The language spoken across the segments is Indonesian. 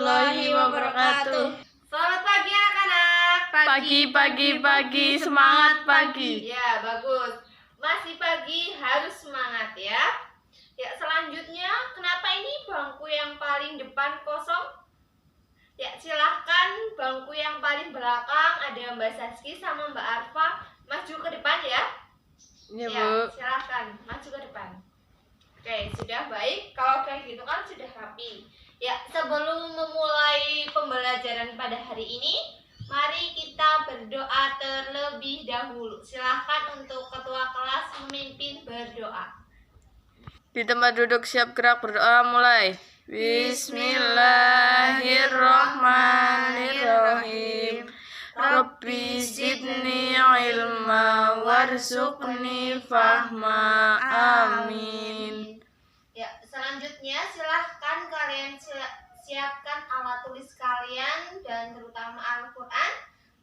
warahmatullahi wabarakatuh. Selamat pagi anak-anak. Pagi, semangat pagi. Ya, bagus. Masih pagi, harus semangat ya. Ya, selanjutnya, kenapa ini bangku yang paling depan kosong? Ya, silahkan bangku yang paling belakang ada Mbak Saski sama Mbak Arfa maju ke depan ya. Ya, Ya, Bu. silahkan maju ke depan. Oke, sudah baik. Kalau kayak gitu kan sudah rapi. Ya, sebelum memulai pembelajaran pada hari ini, mari kita berdoa terlebih dahulu. Silahkan untuk ketua kelas memimpin berdoa. Di tempat duduk siap gerak berdoa mulai. Bismillahirrahmanirrahim. Rabbi zidni ilma warzuqni fahma. Amin. Ya, selanjutnya silahkan kalian siapkan alat tulis kalian dan terutama Al-Quran.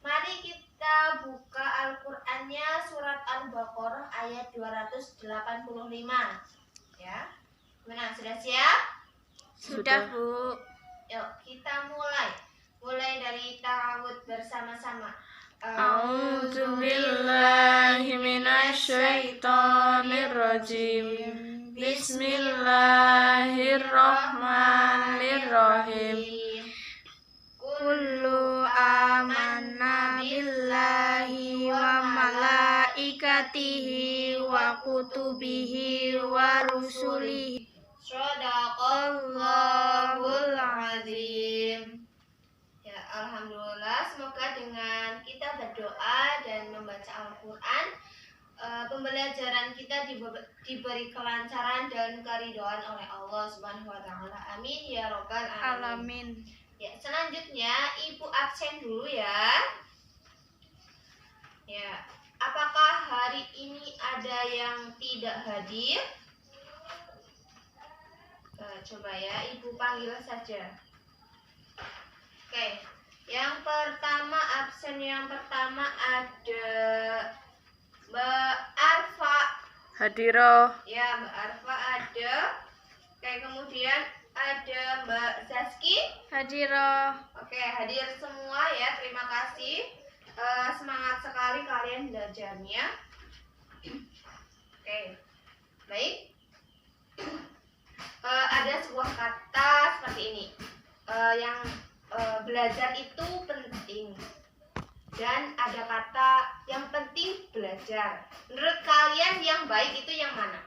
Mari kita buka Al-Qurannya surat Al-Baqarah ayat 285. Ya, mana sudah siap? Sudah, Bu. Yuk, kita mulai. Mulai dari ta'awud bersama-sama. A'udzu billahi minasyaitonir rajim. Bismillahirrahmanirrahim. Kullu amanna billahi wa malaikatihi wa kutubihi wa rusulihi. Shadaqallahul azim. Ya, alhamdulillah, semoga dengan kita berdoa dan membaca Al-Quran, pembelajaran kita diberi kelancaran dan keridhaan oleh Allah Subhanahu wa taala. Amin ya robbal alamin. Ya, selanjutnya Ibu absen dulu ya. Ya, apakah hari ini ada yang tidak hadir? Coba ya, Ibu panggil saja. Oke, yang pertama absen yang pertama ada Mbak Arfa. Hadiroh. Ya, Mbak Arfa ada. Oke, kemudian ada Mbak Zaski. Hadiroh. Oke, hadir semua ya. Terima kasih. Semangat sekali kalian belajarnya. Oke, baik. Ada sebuah kata seperti ini. Yang belajar itu penting. Dan ada kata yang penting belajar. Menurut kalian yang baik itu yang mana?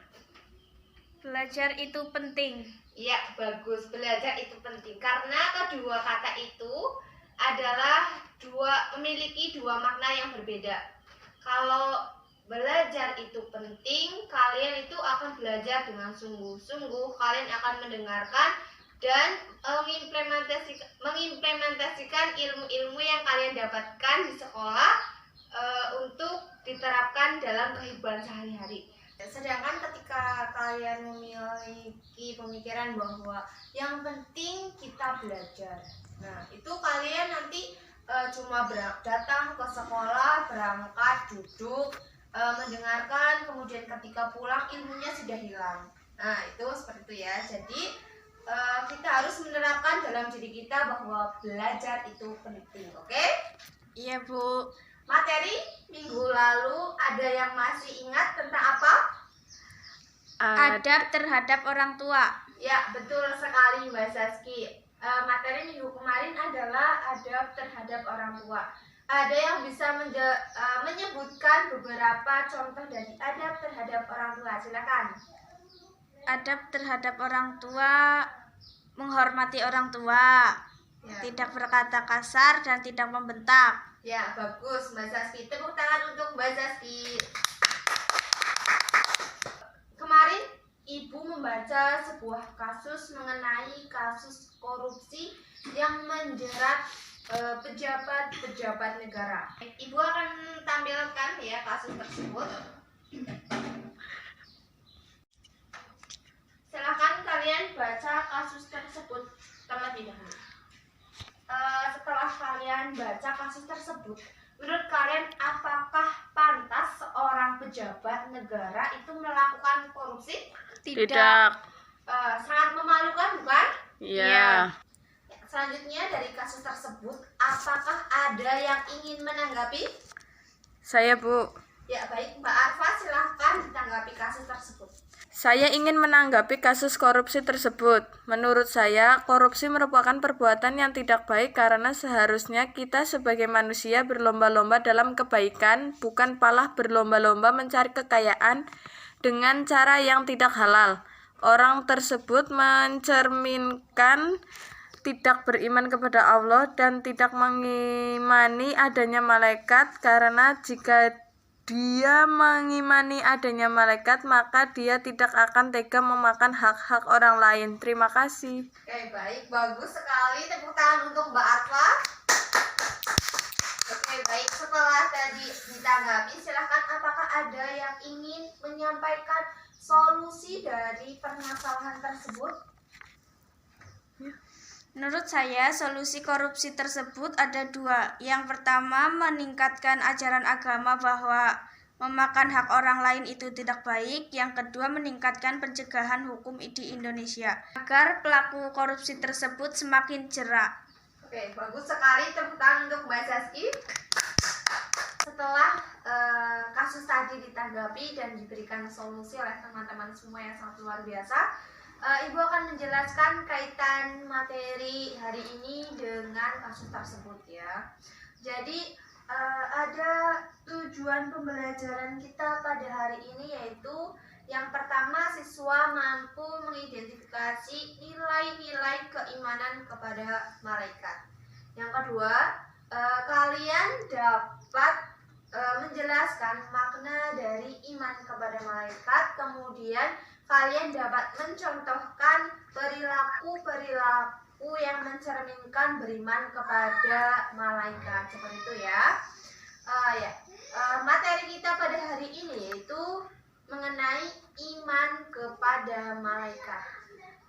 Belajar itu penting. Iya, bagus. Belajar itu penting. Karena kedua kata itu adalah memiliki dua makna yang berbeda. Kalau belajar itu penting, kalian itu akan belajar dengan sungguh-sungguh. Kalian akan mendengarkan dan mengimplementasikan ilmu-ilmu yang kalian dapatkan di sekolah untuk diterapkan dalam kehidupan sehari-hari. Sedangkan ketika kalian memiliki pemikiran bahwa yang penting kita belajar, nah itu kalian nanti cuma datang ke sekolah, berangkat, duduk, mendengarkan, kemudian ketika pulang ilmunya sudah hilang. Nah itu seperti itu ya. Jadi kita harus menerapkan dalam diri kita bahwa belajar itu penting. Oke? Iya, Bu. Materi minggu lalu ada yang masih ingat tentang apa? Adab terhadap orang tua. Ya, betul sekali Mbak Saski. Materi minggu kemarin adalah adab terhadap orang tua. Ada yang bisa menyebutkan beberapa contoh dari adab terhadap orang tua? Silakan. Adab terhadap orang tua, menghormati orang tua, Ya. tidak berkata kasar dan tidak membentak. Ya, bagus Mbak Saski. Tepuk tangan untuk Mbak Saski. Kemarin Ibu membaca sebuah kasus mengenai kasus korupsi yang menjerat pejabat-pejabat negara. Ibu akan tampilkan ya kasus tersebut. Silahkan kalian baca kasus tersebut terlebih dahulu. Setelah kalian baca kasus tersebut, menurut kalian apakah pantas seorang pejabat negara itu melakukan korupsi? Tidak. Sangat memalukan, bukan? Iya. selanjutnya dari kasus tersebut, apakah ada yang ingin menanggapi? Saya, Bu. Ya, baik. Mbak Arfa, silahkan ditanggapi kasus tersebut. Saya ingin menanggapi kasus korupsi tersebut. Menurut saya, korupsi merupakan perbuatan yang tidak baik karena seharusnya kita sebagai manusia berlomba-lomba dalam kebaikan, bukan malah berlomba-lomba mencari kekayaan dengan cara yang tidak halal. Orang tersebut mencerminkan tidak beriman kepada Allah dan tidak mengimani adanya malaikat, karena jika dia mengimani adanya malaikat, maka dia tidak akan tega memakan hak-hak orang lain. Terima kasih. Oke, baik. Bagus sekali. Tepuk tangan untuk Mbak Arfa. Oke, baik. Setelah tadi ditanggapi, silahkan apakah ada yang ingin menyampaikan solusi dari permasalahan tersebut? Menurut saya, solusi korupsi tersebut ada dua. Yang pertama, meningkatkan ajaran agama bahwa memakan hak orang lain itu tidak baik. Yang kedua, meningkatkan pencegahan hukum di Indonesia agar pelaku korupsi tersebut semakin jerak. Oke, bagus sekali. Tepuk tangan untuk Mbak Zaski. Setelah kasus tadi ditanggapi dan diberikan solusi oleh teman-teman semua yang sangat luar biasa, Ibu akan menjelaskan kaitan materi hari ini dengan kasus tersebut ya. Jadi ada tujuan pembelajaran kita pada hari ini, yaitu yang pertama, siswa mampu mengidentifikasi nilai-nilai keimanan kepada malaikat. Yang kedua, kalian dapat menjelaskan makna dari iman kepada malaikat. Kemudian kalian dapat mencontohkan perilaku-perilaku yang mencerminkan beriman kepada malaikat. Seperti itu ya. Materi kita pada hari ini yaitu mengenai iman kepada malaikat.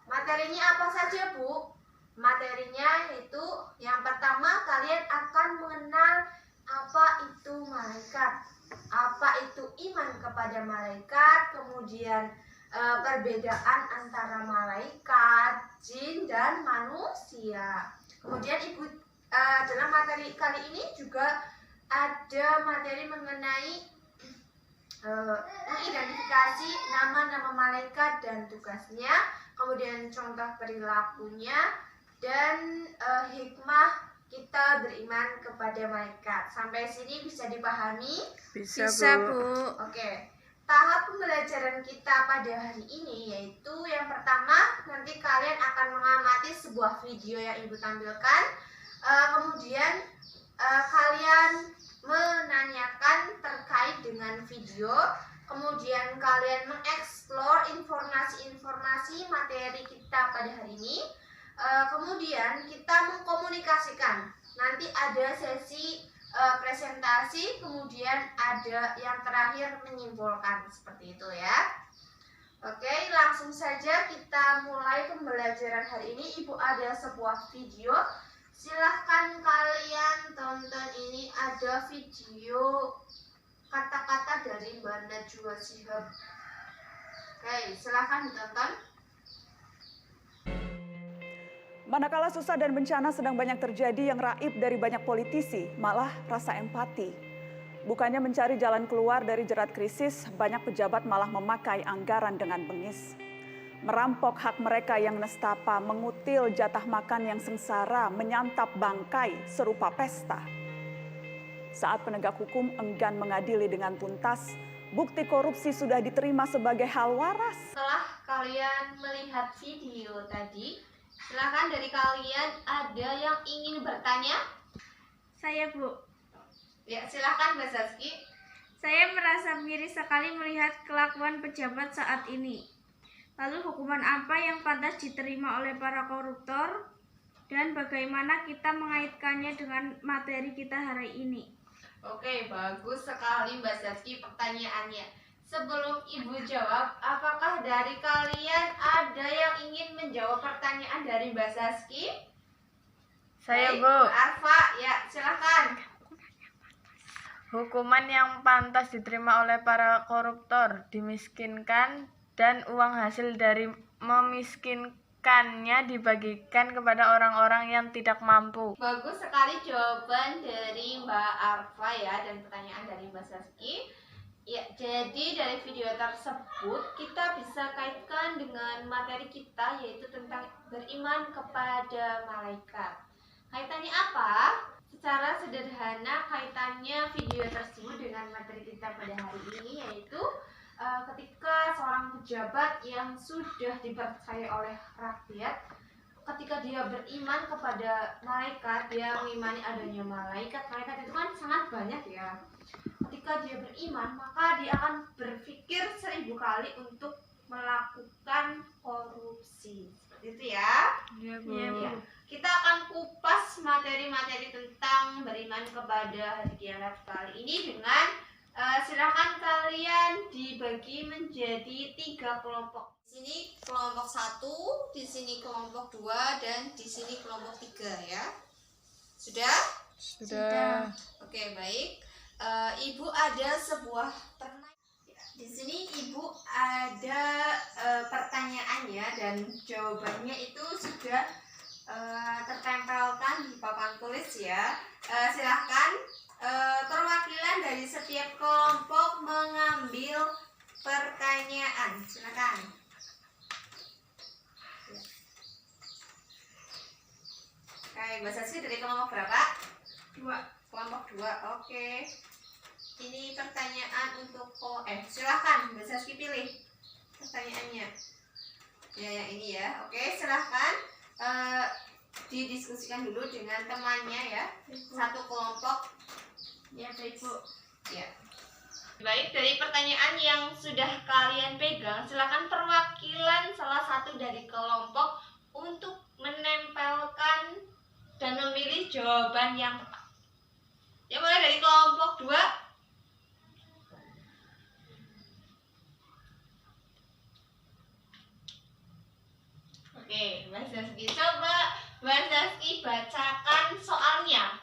Materinya apa saja, Bu? Materinya yaitu yang pertama, kalian akan mengenal apa itu malaikat, apa itu iman kepada malaikat, kemudian perbedaan antara malaikat, jin, dan manusia. Kemudian Ibu dalam materi kali ini juga ada materi mengenai mengidentifikasi nama-nama malaikat dan tugasnya, kemudian contoh perilakunya, dan hikmah kita beriman kepada malaikat. Sampai sini bisa dipahami? Bisa, Bu. Oke. Tahap pembelajaran kita pada hari ini yaitu yang pertama, nanti kalian akan mengamati sebuah video yang Ibu tampilkan. Kemudian kalian menanyakan terkait dengan video. Kemudian kalian mengeksplor informasi-informasi materi kita pada hari ini. Kemudian kita mengkomunikasikan. Nanti ada sesi presentasi, kemudian ada yang terakhir menyimpulkan, seperti itu ya. Oke, langsung saja kita mulai pembelajaran hari ini. Ibu ada sebuah video, silahkan kalian tonton. Ini ada video kata-kata dari Mbak Najwa Shihab. Oke, silahkan ditonton. Manakala susah dan bencana sedang banyak terjadi, yang raib dari banyak politisi malah rasa empati. Bukannya mencari jalan keluar dari jerat krisis, banyak pejabat malah memakai anggaran dengan bengis. Merampok hak mereka yang nestapa, mengutil jatah makan yang sengsara, menyantap bangkai serupa pesta. Saat penegak hukum enggan mengadili dengan tuntas, bukti korupsi sudah diterima sebagai hal waras. Setelah kalian melihat video tadi, silakan dari kalian ada yang ingin bertanya? Saya, Bu. Ya, silakan Mbak Zaski. Saya merasa miris sekali melihat kelakuan pejabat saat ini. Lalu hukuman apa yang pantas diterima oleh para koruptor? Dan bagaimana kita mengaitkannya dengan materi kita hari ini? Oke, bagus sekali Mbak Zaski pertanyaannya. Sebelum Ibu jawab, apakah dari kalian ada yang ingin menjawab pertanyaan dari Mbak Zaski? Saya, Baik, Bu. Mbak Arfa, ya silakan. Hukuman yang pantas diterima oleh para koruptor, dimiskinkan, dan uang hasil dari ikannya dibagikan kepada orang-orang yang tidak mampu. Bagus sekali jawaban dari Mbak Arfa ya, dan pertanyaan dari Mbak Saski. Ya, jadi dari video tersebut kita bisa kaitkan dengan materi kita, yaitu tentang beriman kepada malaikat. Kaitannya apa? Secara sederhana kaitannya video tersebut dengan materi kita pada hari ini, yaitu ketika seorang pejabat yang sudah dipercaya oleh rakyat, ketika dia beriman kepada malaikat, dia mengimani adanya malaikat. Malaikat itu kan sangat banyak ya. Ketika dia beriman, maka dia akan berpikir 1000 kali untuk melakukan korupsi. Seperti itu ya. Iya, Bu. Ya. Kita akan kupas materi-materi tentang beriman kepada hari kiamat kali ini dengan silakan kalian dibagi menjadi 3 kelompok. Di sini kelompok 1, di sini kelompok 2, dan di sini kelompok 3 ya. Sudah? Sudah. Oke, baik. Ibu ada sebuah pertanyaan. Di sini Ibu ada pertanyaan ya, dan jawabannya itu sudah tertempelkan di papan tulis ya. Silahkan perwakilan dari setiap kelompok mengambil pertanyaan. Silakan. Oke, Mbak Saski dari kelompok berapa? 2. Kelompok 2. Oke. Ini pertanyaan untuk silahkan Mbak Saski pilih pertanyaannya. Ya, yang ini ya. Oke, silahkan didiskusikan dulu dengan temannya ya. Satu kelompok. Ya, baik Bu. Ya. Baik, dari pertanyaan yang sudah kalian pegang, silakan perwakilan salah satu dari kelompok untuk menempelkan dan memilih jawaban yang tepat. Ya, mulai dari kelompok 2. Oke, Mbak Saski, coba Mbak Saski bacakan soalnya.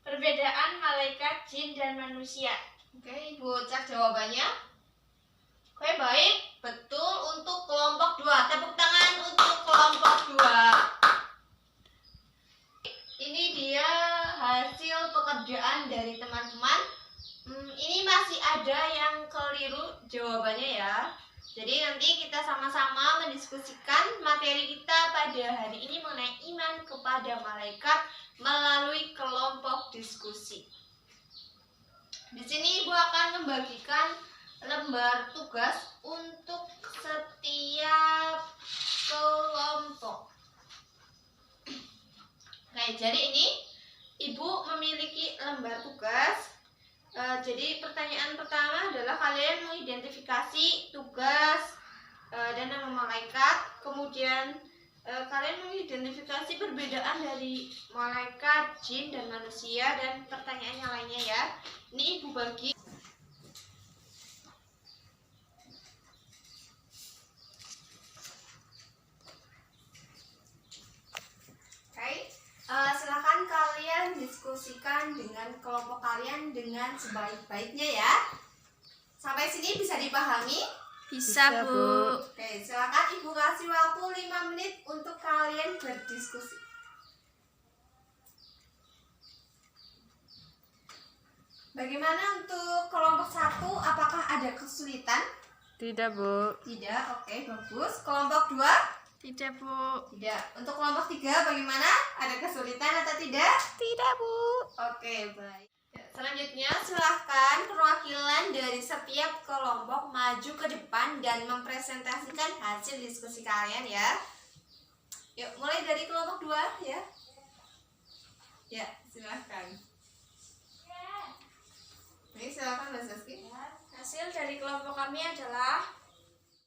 Perbedaan malaikat, jin, dan manusia. Oke, Ibu cek jawabannya. Oke, baik. Betul untuk kelompok 2. Tepuk tangan untuk kelompok 2. Ini dia hasil pekerjaan dari teman-teman. Ini masih ada yang keliru jawabannya ya. Jadi nanti kita sama-sama mendiskusikan materi kita pada hari ini mengenai iman kepada malaikat melalui kelompok diskusi. Di sini Ibu akan membagikan lembar tugas untuk setiap kelompok. Nah, jadi ini Ibu memiliki lembar tugas. Jadi pertanyaan pertama adalah kalian mengidentifikasi tugas dan nama malaikat. Kemudian kalian mengidentifikasi perbedaan dari malaikat, jin, dan manusia. Dan pertanyaan yang lainnya ya. Ini Ibu bagi. Silakan kalian diskusikan dengan kelompok kalian dengan sebaik-baiknya ya. Sampai sini bisa dipahami? Bisa, Bu. Oke, silakan Ibu kasih waktu 5 menit untuk kalian berdiskusi. Bagaimana untuk kelompok 1? Apakah ada kesulitan? Tidak, Bu. Tidak, oke, bagus. Kelompok 2? Tidak, Bu. Tidak. Untuk kelompok 3 bagaimana? Ada kesulitan atau tidak? Tidak, Bu. Oke, baik. Selanjutnya silahkan perwakilan dari setiap kelompok maju ke depan dan mempresentasikan hasil diskusi kalian ya. Yuk, mulai dari kelompok 2 ya. Ya, silahkan. Ini silahkan Mbak Saski. Hasil dari kelompok kami adalah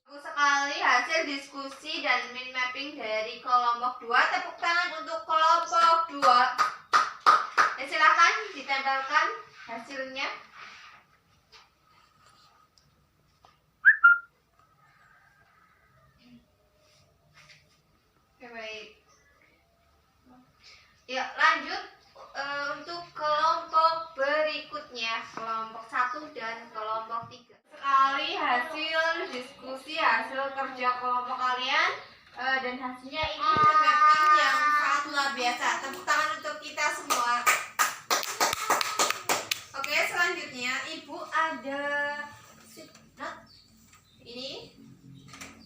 Bagus sekali hasil diskusi dan mind mapping dari kelompok 2. Tepuk tangan untuk kelompok 2. Dan silakan ditempelkan hasilnya. Oke, baik. Ya, lanjut untuk kelompok berikutnya, kelompok 1 dan kelompok 3. Sekali hasil diskusi, hasil kerja kelompok kalian. Dan hasilnya ini mapping yang sangat luar biasa. Tepuk tangan untuk kita semua. Oke, selanjutnya Ibu ada ini.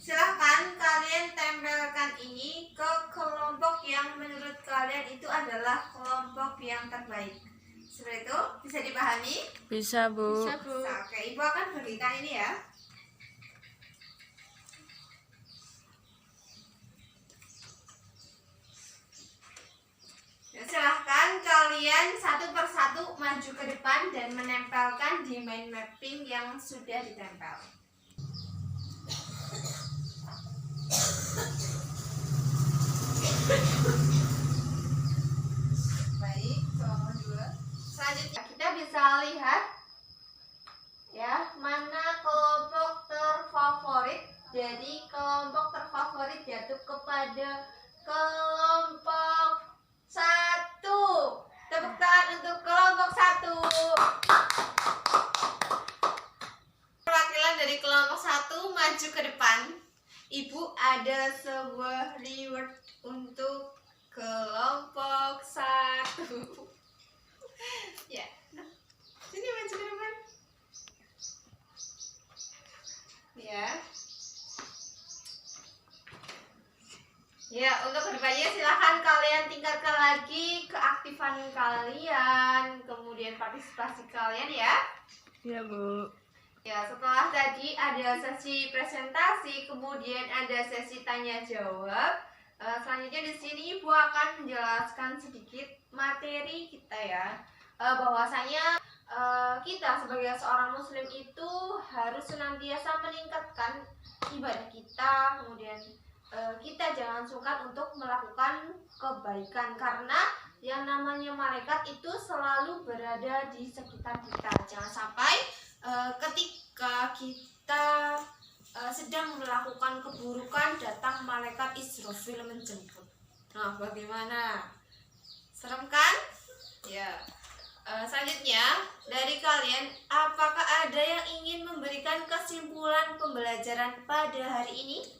Silahkan kalian tempelkan ini ke kelompok yang menurut kalian itu adalah kelompok yang terbaik. Seperti itu, bisa dipahami? Bisa, Bu. Bisa, Bu. Bisa, oke, Ibu akan bagikan ini ya. Silahkan kalian satu persatu maju ke depan dan menempelkan di mind mapping yang sudah ditempel. Baik, tolong dulu. Selanjutnya kita bisa lihat ya mana kelompok terfavorit. Jadi kelompok terfavorit jatuh kepada kelompok 1. Tepuk tangan untuk kelompok 1. Perwakilan dari kelompok 1 maju ke depan. Ibu ada sebuah reward untuk kelompok 1. Ya, sini maju ke depan. Ya. Ya, untuk kedepannya silahkan kalian tingkatkan lagi keaktifan kalian, kemudian partisipasi kalian ya. Iya, Bu. Ya, setelah tadi ada sesi presentasi, kemudian ada sesi tanya jawab. Selanjutnya di sini Ibu akan menjelaskan sedikit materi kita ya. Bahwasanya kita sebagai seorang muslim itu harus senantiasa meningkatkan ibadah kita, kemudian kita jangan sungkan untuk melakukan kebaikan karena yang namanya malaikat itu selalu berada di sekitar kita. Jangan sampai ketika kita sedang melakukan keburukan datang malaikat Israfil menjemput. Nah, bagaimana? Serem kan? Ya. Selanjutnya dari kalian, apakah ada yang ingin memberikan kesimpulan pembelajaran pada hari ini?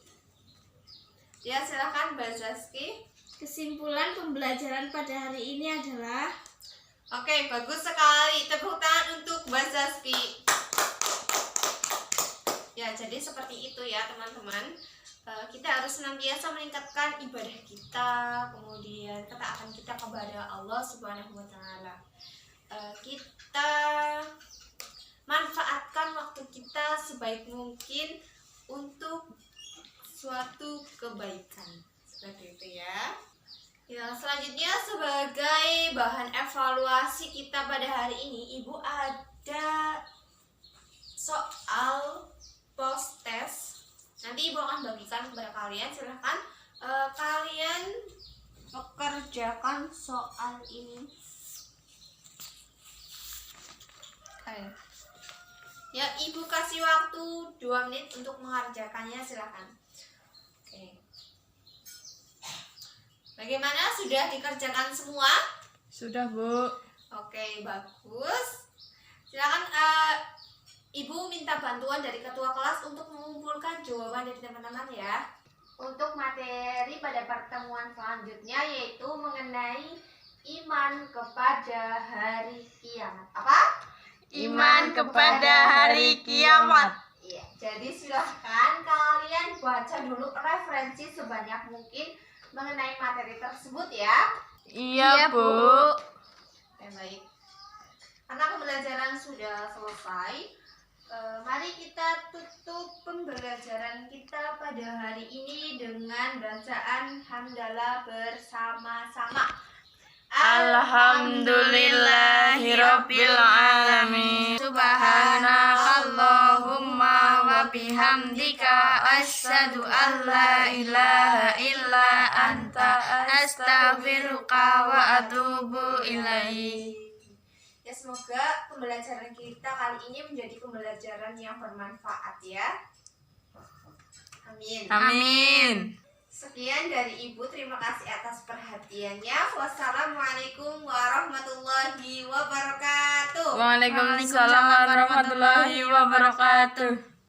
Ya, silahkan Mbak Zaski. Kesimpulan pembelajaran pada hari ini adalah Oke, bagus sekali. Tepuk tangan untuk Mbak Zaski. Ya, jadi seperti itu ya teman-teman. Kita harus senantiasa meningkatkan ibadah kita, kemudian ketaatan kita kepada Allah Subhanahu wa taala. Kita manfaatkan waktu kita sebaik mungkin untuk suatu kebaikan. Seperti itu ya. Ya, selanjutnya sebagai bahan evaluasi kita pada hari ini, Ibu ada soal post test. Nanti Ibu akan bagikan kepada kalian. Silahkan kalian pekerjakan soal ini. Ya, Ibu kasih waktu 2 menit untuk mengerjakannya, silahkan. Oke. Bagaimana? Sudah dikerjakan semua? Sudah, Bu. Oke, bagus. Silakan Ibu minta bantuan dari ketua kelas untuk mengumpulkan jawaban dari teman-teman ya. Untuk materi pada pertemuan selanjutnya yaitu mengenai iman kepada hari kiamat. Apa? iman kepada hari kiamat. Iya, jadi silahkan kalian baca dulu referensi sebanyak mungkin mengenai materi tersebut ya. Iya, Bu. Baik. Karena pembelajaran sudah selesai, mari kita tutup pembelajaran kita pada hari ini dengan bacaan hamdalah bersama-sama. Alhamdulillahirabbil alamin. Subhanakallahumma wa bihamdika asyhadu an la ilaha illa anta astaghfiruka wa atubu ilaik. Ya, semoga pembelajaran kita kali ini menjadi pembelajaran yang bermanfaat ya. Amin. Amin. Sekian dari Ibu, terima kasih atas perhatiannya. Wassalamualaikum warahmatullahi wabarakatuh. Waalaikumsalam warahmatullahi wabarakatuh.